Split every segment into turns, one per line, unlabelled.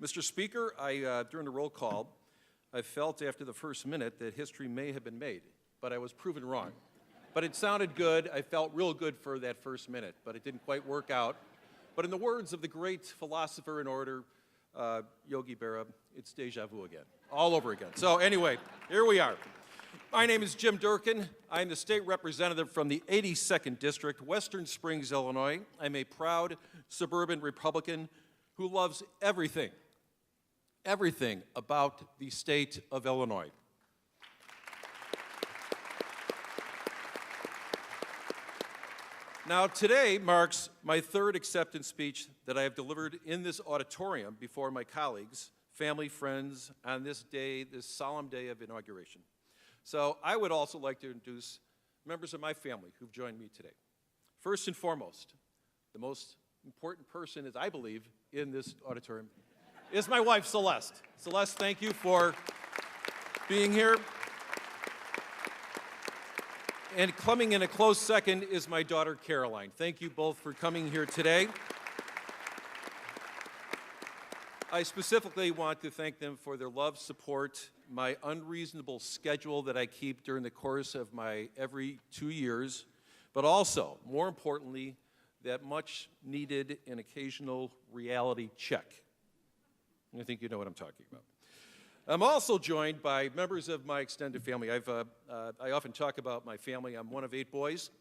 Mr. Speaker, during the roll call, I felt after the first minute that history may have been made, but I was proven wrong. But it sounded good. I felt real good for that first minute, but it didn't quite work out. But in the words of the great philosopher in order, Yogi Berra, it's deja vu again, all over again. So anyway, here we are. My name is Jim Durkin. I'm the state representative from the 82nd District, Western Springs, Illinois. I'm a proud suburban Republican who loves everything about the state of Illinois. Now, today marks my third acceptance speech that I have delivered in this auditorium before my colleagues, family, friends, on this day, this solemn day of inauguration. So I would also like to introduce members of my family who've joined me today. First and foremost, the most important person, as I believe, in this auditorium is my wife, Celeste. Celeste, thank you for being here. And coming in a close second is my daughter, Caroline. Thank you both for coming here today. I specifically want to thank them for their love, support, my unreasonable schedule that I keep during the course of my every 2 years, but also, more importantly, that much needed and occasional reality check. I think you know what I'm talking about. I'm also joined by members of my extended family. I often talk about my family. I'm one of 8 boys,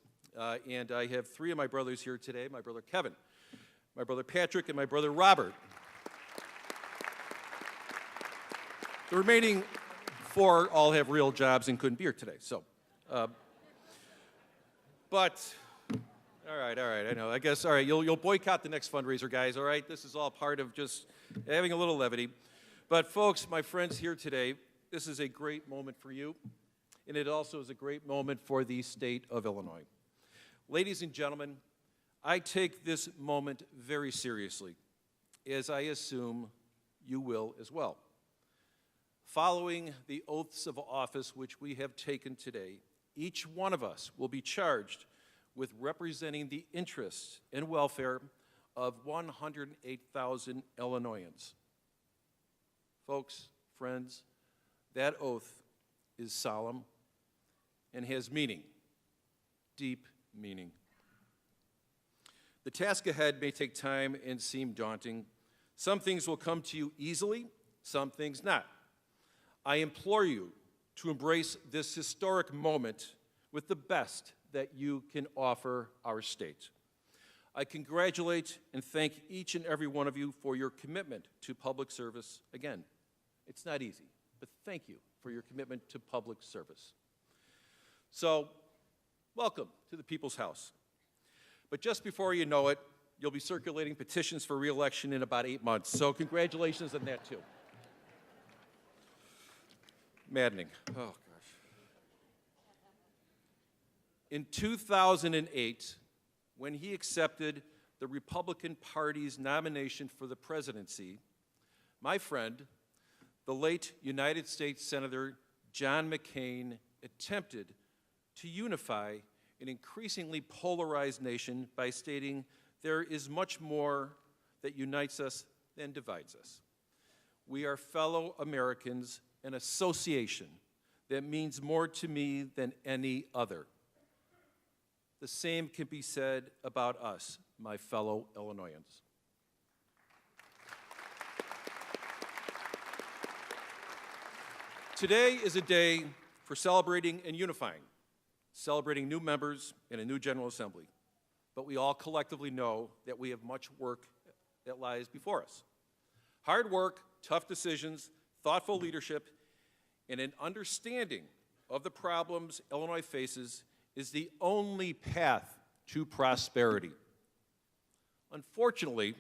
and I have 3 of my brothers here today, my brother Kevin, my brother Patrick, and my brother Robert. The remaining 4 all have real jobs and couldn't be here today. So, but, all right, I know. I guess, all right, you'll boycott the next fundraiser, guys, all right? This is all part of just having a little levity. But folks, my friends here today, this is a great moment for you, and it also is a great moment for the state of Illinois. Ladies and gentlemen, I take this moment very seriously, as I assume you will as well. Following the oaths of office which we have taken today, each one of us will be charged with representing the interests and welfare of 108,000 Illinoisans. Folks, friends, that oath is solemn and has meaning, deep meaning. The task ahead may take time and seem daunting. Some things will come to you easily, some things not. I implore you to embrace this historic moment with the best that you can offer our state. I congratulate and thank each and every one of you for your commitment to public service. Again, it's not easy, but thank you for your commitment to public service. So, welcome to the People's House. But just before you know it, you'll be circulating petitions for re-election in about 8 months. So congratulations on that, too. Maddening. Oh, gosh. In 2008, when he accepted the Republican Party's nomination for the presidency, my friend, the late United States Senator John McCain, attempted to unify an increasingly polarized nation by stating, "There is much more that unites us than divides us. We are fellow Americans, an association that means more to me than any other." The same can be said about us, my fellow Illinoisans. Today is a day for celebrating and unifying, celebrating new members in a new General Assembly. But we all collectively know that we have much work that lies before us. Hard work, tough decisions, thoughtful leadership, and an understanding of the problems Illinois faces is the only path to prosperity. Unfortunately,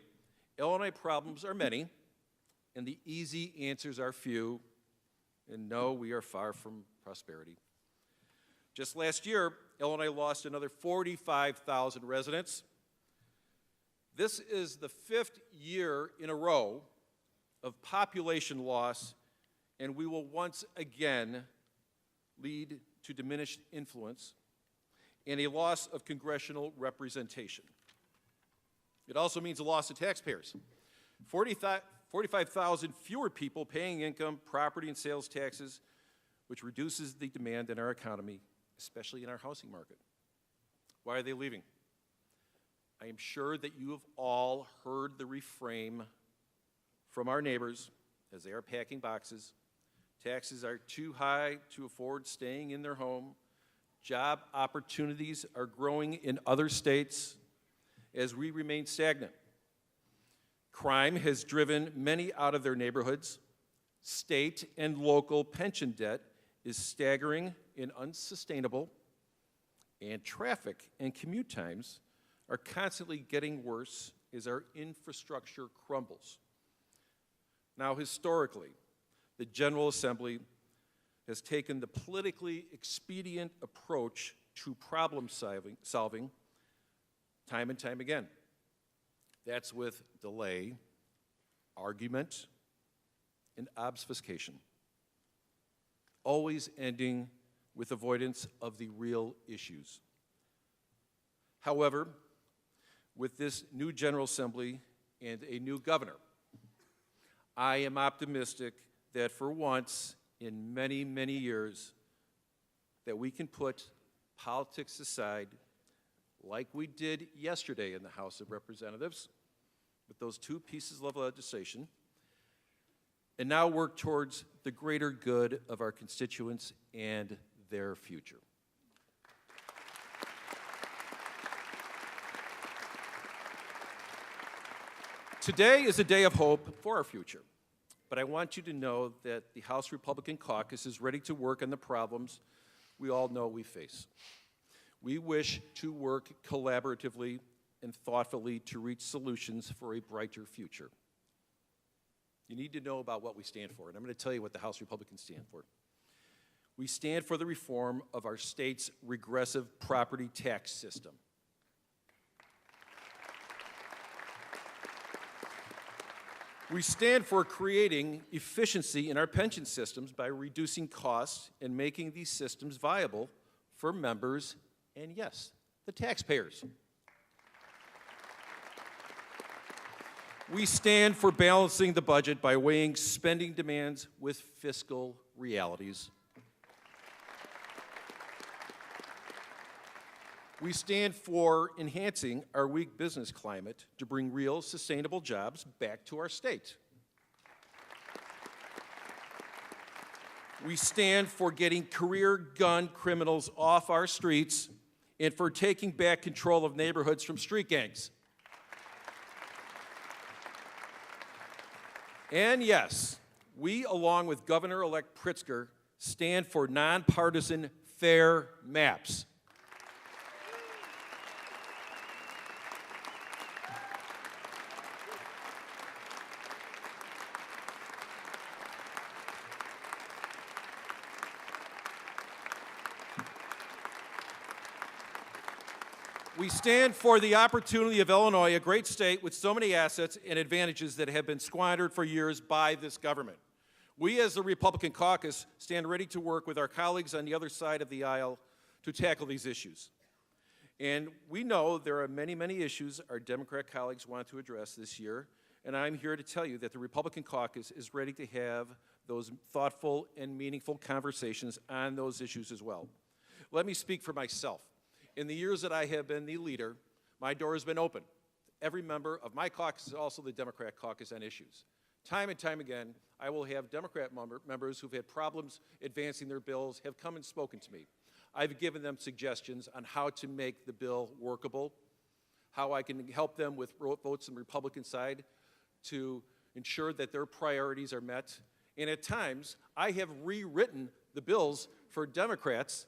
Illinois problems are many, and the easy answers are few, and no, we are far from prosperity. Just last year, Illinois lost another 45,000 residents. This is the 5th year in a row of population loss, and we will once again lead to diminished influence and a loss of congressional representation. It also means a loss of taxpayers. 45,000 fewer people paying income, property, and sales taxes, which reduces the demand in our economy, especially in our housing market. Why are they leaving? I am sure that you have all heard the refrain from our neighbors as they are packing boxes. Taxes are too high to afford staying in their home. Job opportunities are growing in other states as we remain stagnant. Crime has driven many out of their neighborhoods. State and local pension debt is staggering and unsustainable. And traffic and commute times are constantly getting worse as our infrastructure crumbles. Now, historically, the General Assembly has taken the politically expedient approach to problem solving time and time again. That's with delay, argument, and obfuscation, always ending with avoidance of the real issues. However, with this new General Assembly and a new governor, I am optimistic that for once in many, many years, that we can put politics aside like we did yesterday in the House of Representatives with those two pieces of legislation, and now work towards the greater good of our constituents and their future. Today is a day of hope for our future, but I want you to know that the House Republican Caucus is ready to work on the problems we all know we face. We wish to work collaboratively and thoughtfully to reach solutions for a brighter future. You need to know about what we stand for, and I'm going to tell you what the House Republicans stand for. We stand for the reform of our state's regressive property tax system. We stand for creating efficiency in our pension systems by reducing costs and making these systems viable for members and, yes, the taxpayers. We stand for balancing the budget by weighing spending demands with fiscal realities. We stand for enhancing our weak business climate to bring real, sustainable jobs back to our state. We stand for getting career gun criminals off our streets and for taking back control of neighborhoods from street gangs. And yes, we, along with Governor-elect Pritzker, stand for nonpartisan fair maps. We stand for the opportunity of Illinois, a great state with so many assets and advantages that have been squandered for years by this government. We, as the Republican caucus, stand ready to work with our colleagues on the other side of the aisle to tackle these issues. And we know there are many, many issues our Democrat colleagues want to address this year, and I'm here to tell you that the Republican caucus is ready to have those thoughtful and meaningful conversations on those issues as well. Let me speak for myself. In the years that I have been the leader, my door has been open. Every member of my caucus is also the Democrat caucus on issues. Time and time again, I will have Democrat members who've had problems advancing their bills have come and spoken to me. I've given them suggestions on how to make the bill workable, how I can help them with votes on the Republican side to ensure that their priorities are met. And at times, I have rewritten the bills for Democrats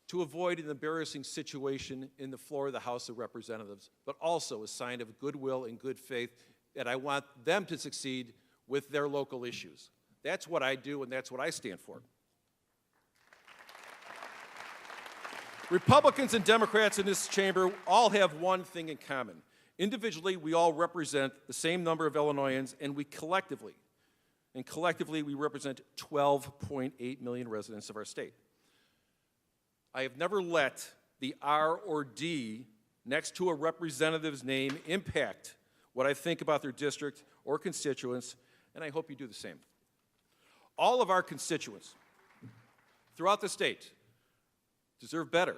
to avoid an embarrassing situation in the floor of the House of Representatives, but also a sign of goodwill and good faith that I want them to succeed with their local issues. That's what I do, and that's what I stand for. Republicans and Democrats in this chamber all have one thing in common. Individually, we all represent the same number of Illinoisans, and collectively, we represent 12.8 million residents of our state. I have never let the R or D next to a representative's name impact what I think about their district or constituents, and I hope you do the same. All of our constituents throughout the state deserve better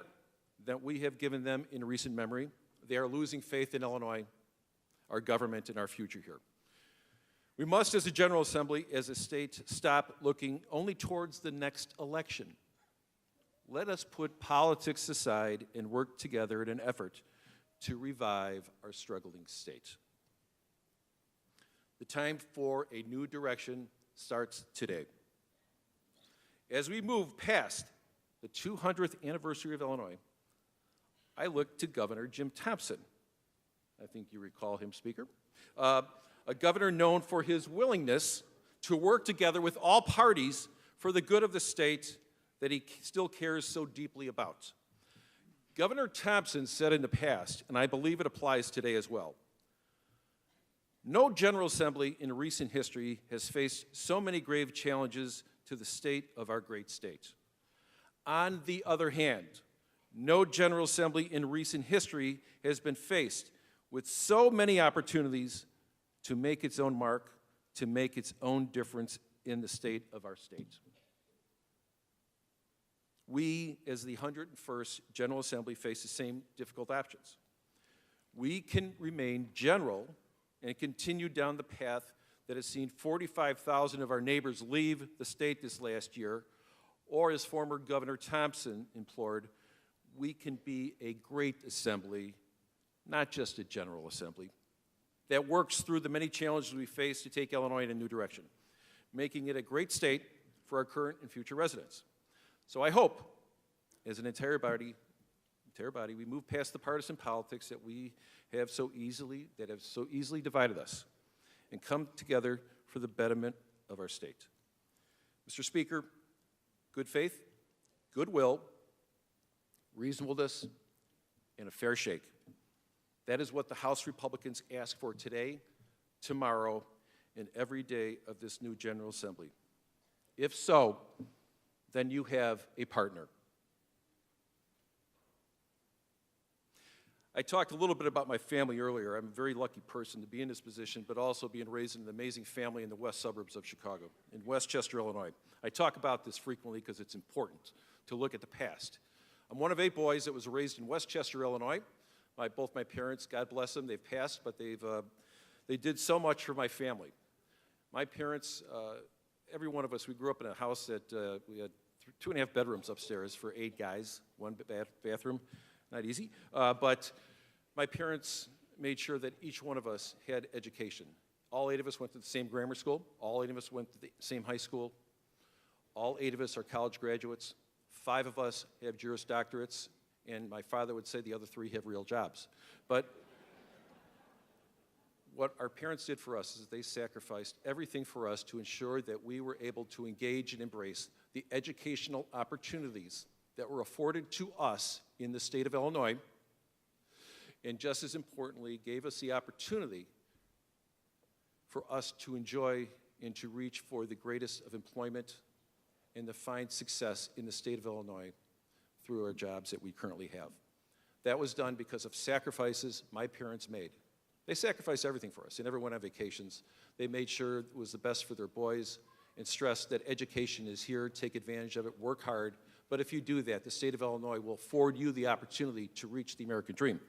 than we have given them in recent memory. They are losing faith in Illinois, our government, and our future here. We must, as a General Assembly, as a state, stop looking only towards the next election. Let us put politics aside and work together in an effort to revive our struggling state. The time for a new direction starts today. As we move past the 200th anniversary of Illinois, I look to Governor Jim Thompson. I think you recall him, Speaker. A governor known for his willingness to work together with all parties for the good of the state that he still cares so deeply about. Governor Thompson said in the past, and I believe it applies today as well, no General Assembly in recent history has faced so many grave challenges to the state of our great state. On the other hand, no General Assembly in recent history has been faced with so many opportunities to make its own mark, to make its own difference in the state of our state. We, as the 101st General Assembly, face the same difficult options. We can remain general and continue down the path that has seen 45,000 of our neighbors leave the state this last year, or as former Governor Thompson implored, we can be a great assembly, not just a General Assembly, that works through the many challenges we face to take Illinois in a new direction, making it a great state for our current and future residents. So I hope, as an entire body, we move past the partisan politics that have so easily divided us, and come together for the betterment of our state. Mr. Speaker, good faith, goodwill, reasonableness, and a fair shake. That is what the House Republicans ask for today, tomorrow, and every day of this new General Assembly. If so, then you have a partner. I talked a little bit about my family earlier. I'm a very lucky person to be in this position, but also being raised in an amazing family in the west suburbs of Chicago, in Westchester, Illinois. I talk about this frequently because it's important to look at the past. I'm one of 8 boys that was raised in Westchester, Illinois. Both my parents, God bless them, they've passed, but they did so much for my family. My parents, every one of us, we grew up in a house that we had 2.5 bedrooms upstairs for 8 guys, 1 bathroom. Not easy, but my parents made sure that each one of us had education. All 8 of us went to the same grammar school. All 8 of us went to the same high school. All 8 of us are college graduates. 5 of us have Juris Doctorates, and my father would say the other 3 have real jobs. But what our parents did for us is they sacrificed everything for us to ensure that we were able to engage and embrace the educational opportunities that were afforded to us in the state of Illinois, and just as importantly, gave us the opportunity for us to enjoy and to reach for the greatest of employment and to find success in the state of Illinois through our jobs that we currently have. That was done because of sacrifices my parents made. They sacrificed everything for us. They never went on vacations. They made sure it was the best for their boys and stressed that education is here, take advantage of it, work hard. But if you do that, the state of Illinois will afford you the opportunity to reach the American dream.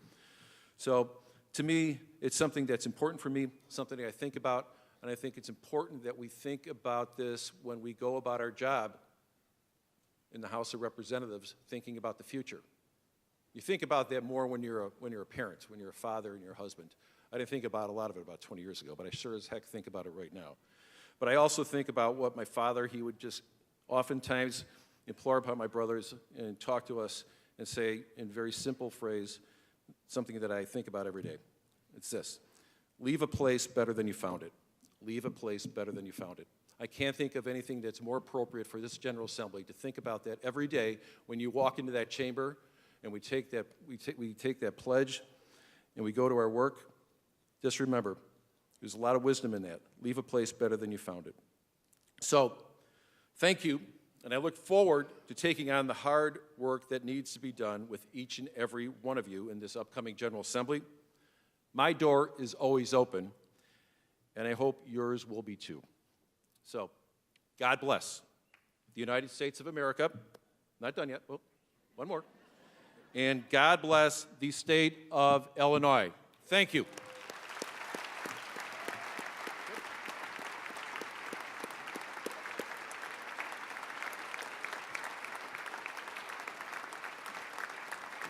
So to me, it's something that's important for me, something that I think about, and I think it's important that we think about this when we go about our job in the House of Representatives, thinking about the future. You think about that more when you're a parent, when you're a father and you're a husband. I didn't think about a lot of it about 20 years ago, but I sure as heck think about it right now. But I also think about what my father, he would just oftentimes implore upon my brothers and talk to us and say in very simple phrase, something that I think about every day. It's this: leave a place better than you found it. Leave a place better than you found it. I can't think of anything that's more appropriate for this General Assembly to think about that every day when you walk into that chamber and we take that pledge and we go to our work. Just remember, there's a lot of wisdom in that. Leave a place better than you found it. So, thank you, and I look forward to taking on the hard work that needs to be done with each and every one of you in this upcoming General Assembly. My door is always open, and I hope yours will be too. So, God bless the United States of America. Not done yet. Oh, one more. And God bless the state of Illinois. Thank you.